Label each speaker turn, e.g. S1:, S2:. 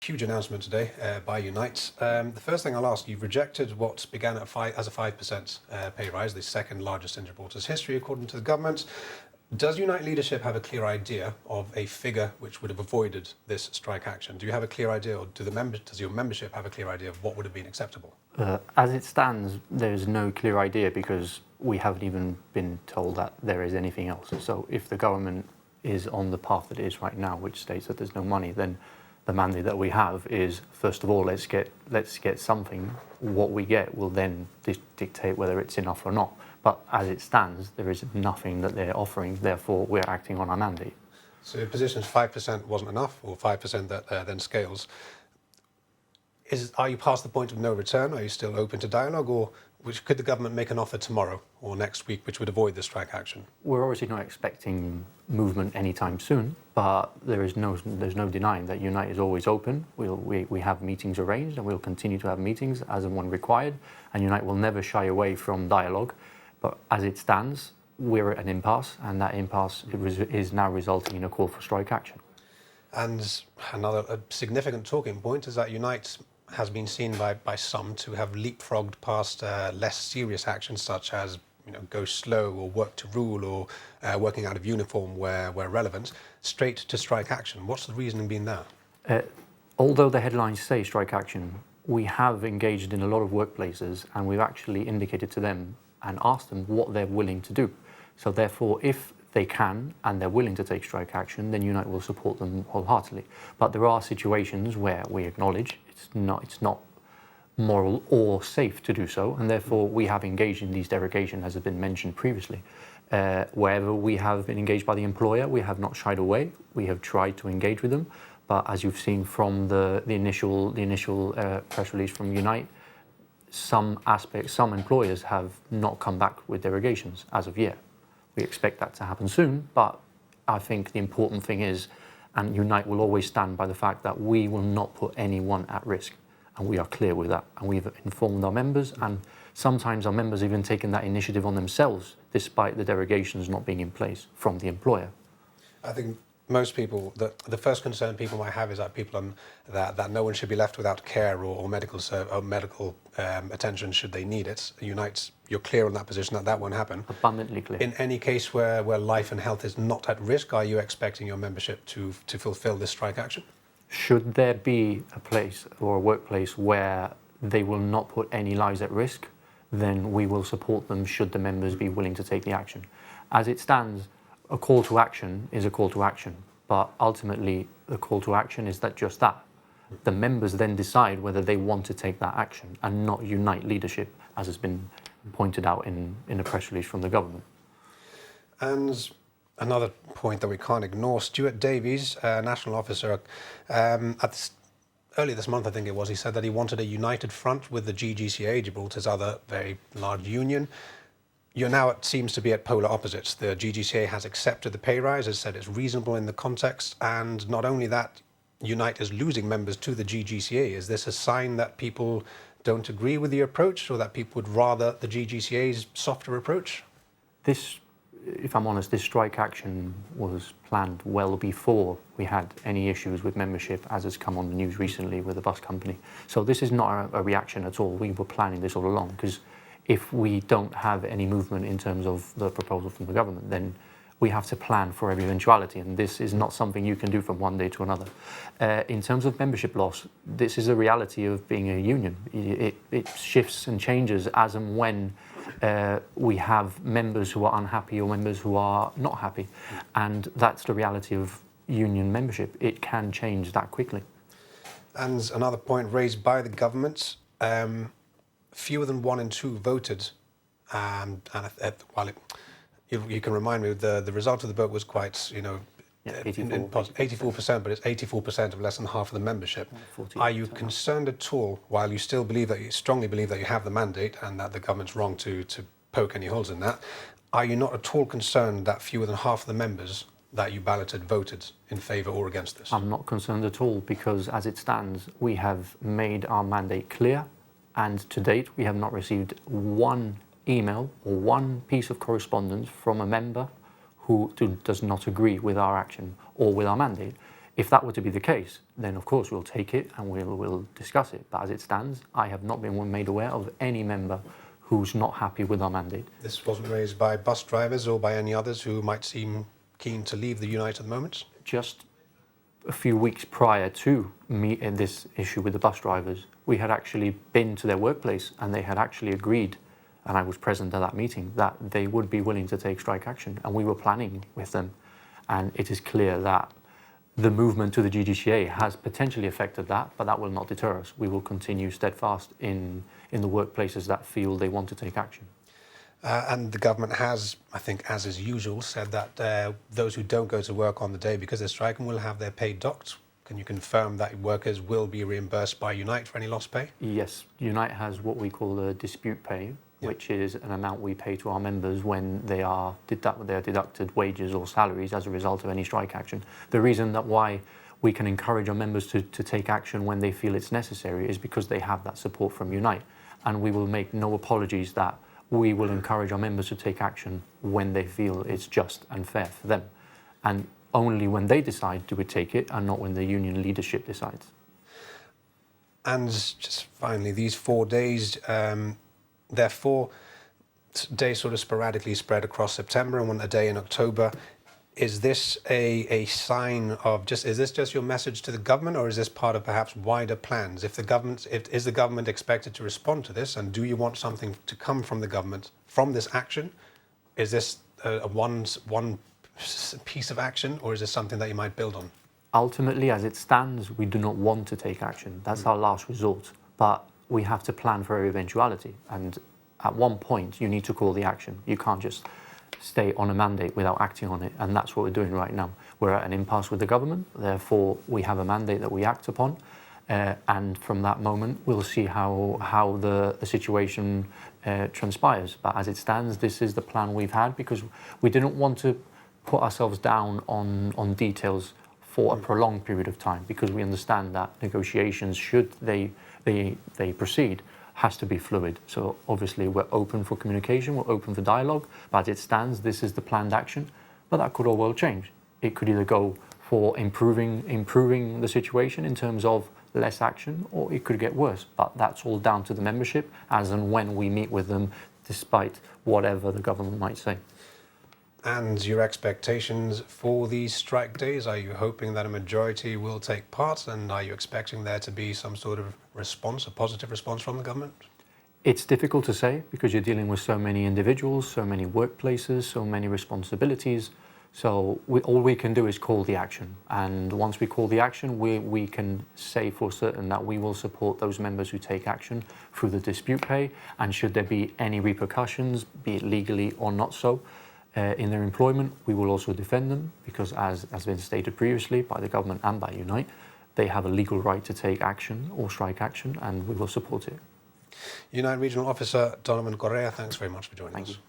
S1: Huge announcement today by Unite. The first thing I'll ask, you've rejected what began as a 5% pay rise, the second largest in Gibraltar's history, according to the government. Does Unite leadership have a clear idea of a figure which would have avoided this strike action? Do you have a clear idea, or does your membership have a clear idea of what would have been acceptable?
S2: As it stands, there is no clear idea because we haven't even been told that there is anything else. So if the government is on the path that it is right now, which states that there's no money, then the mandate that we have is, first of all, let's get something. What we get will then dictate whether it's enough or not. But as it stands, there is nothing that they're offering. Therefore, we're acting on our mandate.
S1: So your position is 5% wasn't enough, or 5% that then scales. Are you past the point of no return? Are you still open to dialogue, or could the government make an offer tomorrow or next week which would avoid the strike action?
S2: We're obviously not expecting movement anytime soon, but there's no denying that Unite is always open. We have meetings arranged, and we'll continue to have meetings as and when required, and Unite will never shy away from dialogue. But as it stands, we're at an impasse, and that impasse is now resulting in a call for strike action.
S1: And another significant talking point is that Unite has been seen by some to have leapfrogged past less serious actions, such as go slow or work to rule or working out of uniform where relevant, straight to strike action. What's the reasoning being there?
S2: Although the headlines say strike action, we have engaged in a lot of workplaces, and we've actually indicated to them and asked them what they're willing to do. So therefore, if they can and they're willing to take strike action, then Unite will support them wholeheartedly. But there are situations where we acknowledge it's not moral or safe to do so, and therefore we have engaged in these derogations, as has been mentioned previously. Wherever we have been engaged by the employer, we have not shied away. We have tried to engage with them, but as you've seen from the initial press release from Unite, some employers have not come back with derogations as of yet. We expect that to happen soon, but I think the important thing is, and Unite will always stand by the fact that we will not put anyone at risk, and we are clear with that, and we've informed our members, and sometimes our members have even taken that initiative on themselves, despite the derogations not being in place from the employer.
S1: I think most people, the first concern people might have is that no one should be left without care or medical attention should they need it. Unite, you're clear on that position that won't happen.
S2: Abundantly clear.
S1: In any case where life and health is not at risk, are you expecting your membership to fulfil this strike action?
S2: Should there be a place or a workplace where they will not put any lives at risk, then we will support them should the members be willing to take the action. As it stands, a call to action is a call to action, but ultimately the call to action is just that. The members then decide whether they want to take that action, and not Unite leadership, as has been pointed out in a press release from the government.
S1: And another point that we can't ignore, Stuart Davies, national officer, earlier this month, I think it was, he said that he wanted a united front with the GGCA, Gibraltar's other very large union. You're now, it seems to be at polar opposites. The GGCA has accepted the pay rise, has said it's reasonable in the context, and not only that, Unite is losing members to the GGCA. Is this a sign that people don't agree with the approach, or that people would rather the GGCA's softer approach?
S2: This, if I'm honest, this strike action was planned well before we had any issues with membership, as has come on the news recently with the bus company. So this is not a reaction at all. We were planning this all along, because if we don't have any movement in terms of the proposal from the government, then we have to plan for every eventuality, and this is not something you can do from one day to another. In terms of membership loss, this is a reality of being a union. It shifts and changes as and when we have members who are unhappy or members who are not happy, and that's the reality of union membership. It can change that quickly.
S1: And another point raised by the government, fewer than 1 in 2 voted, you can remind me, the result of the vote was quite, 84%, but it's 84% of less than half of the membership. Are you concerned at all, while you still strongly believe that you have the mandate and that the government's wrong to poke any holes in that, are you not at all concerned that fewer than half of the members that you balloted voted in favour or against this?
S2: I'm not concerned at all, because as it stands, we have made our mandate clear, and to date we have not received one email or one piece of correspondence from a member who does not agree with our action or with our mandate. If that were to be the case, then of course we'll take it and we'll discuss it. But as it stands, I have not been made aware of any member who's not happy with our mandate.
S1: This wasn't raised by bus drivers or by any others who might seem keen to leave the Unite at the moment?
S2: Just a few weeks prior to this issue with the bus drivers, we had actually been to their workplace and they had actually agreed, and I was present at that meeting, that they would be willing to take strike action, and we were planning with them. And it is clear that the movement to the GGCA has potentially affected that, but that will not deter us. We will continue steadfast in the workplaces that feel they want to take action.
S1: And the government has, I think, as is usual, said that those who don't go to work on the day because they're striking will have their pay docked. Can you confirm that workers will be reimbursed by Unite for any lost pay?
S2: Yes, Unite has what we call a dispute pay, which is an amount we pay to our members when they are deducted wages or salaries as a result of any strike action. The reason that why we can encourage our members to take action when they feel it's necessary is because they have that support from Unite. And we will make no apologies that we will encourage our members to take action when they feel it's just and fair for them. And only when they decide do we take it, and not when the union leadership decides.
S1: And just finally, these 4 days, they're 4 days sort of sporadically spread across September and 1 a day in October. Is this a sign of is this just your message to the government, or is this part of perhaps wider plans? Is the government expected to respond to this, and do you want something to come from the government from this action? Is this one piece of action, or is this something that you might build on?
S2: Ultimately, as it stands, we do not want to take action. That's our last resort. But we have to plan for every eventuality. And at one point, you need to call the action. You can't just stay on a mandate without acting on it. And that's what we're doing right now. We're at an impasse with the government. Therefore, we have a mandate that we act upon. And from that moment, we'll see how the situation transpires. But as it stands, this is the plan we've had, because we didn't want to put ourselves down on details for a prolonged period of time, because we understand that negotiations, should they proceed, has to be fluid. So obviously we're open for communication, we're open for dialogue, but as it stands, this is the planned action. But that could all well change. It could either go for improving the situation in terms of less action, or it could get worse. But that's all down to the membership as and when we meet with them, despite whatever the government might say.
S1: And your expectations for these strike days, are you hoping that a majority will take part, and are you expecting there to be some sort of response, a positive response from the government?
S2: It's difficult to say, because you're dealing with so many individuals, so many workplaces, so many responsibilities. So all we can do is call the action. And once we call the action, we can say for certain that we will support those members who take action through the dispute pay. And should there be any repercussions, be it legally or not so, in their employment, we will also defend them, because as has been stated previously by the government and by Unite, they have a legal right to take action or strike action, and we will support it.
S1: Unite Regional Officer Donovan Correia, thanks very much for joining us.
S2: Thank you.